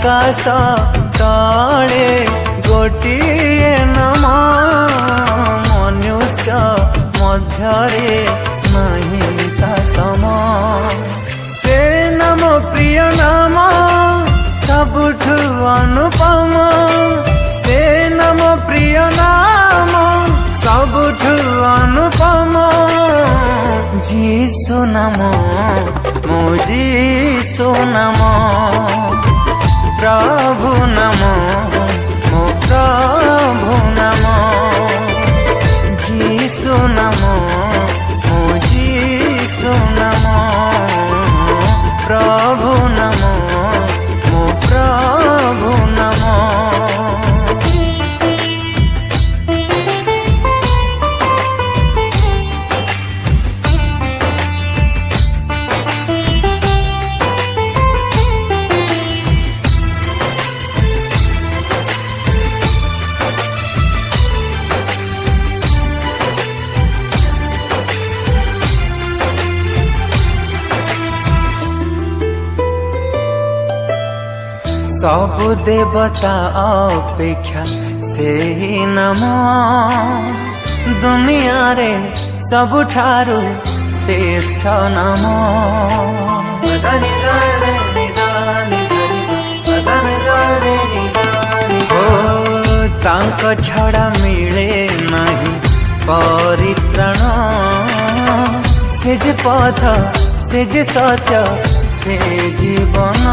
आकाश तले गोटिए नाम मनुष्य मध्यरे नहीं ता सम से नाम प्रिय नाम सबुठु अनुपम से नाम प्रिय नाम सबुठु अनुपम जीसु नाम मो जीसु नाम प्रभु नाम मो प्रभु नाम जीसु नाम मो जीसु नाम प्रभु नाम मो प्रभु नाम। सब देवता अपेक्षा से ही नाम दुनिया रे सबुठारु श्रेष्ठ नाम तांक छड़ा मिले नहीं परित्राण से जे पथ से जे सत्य से जीवन।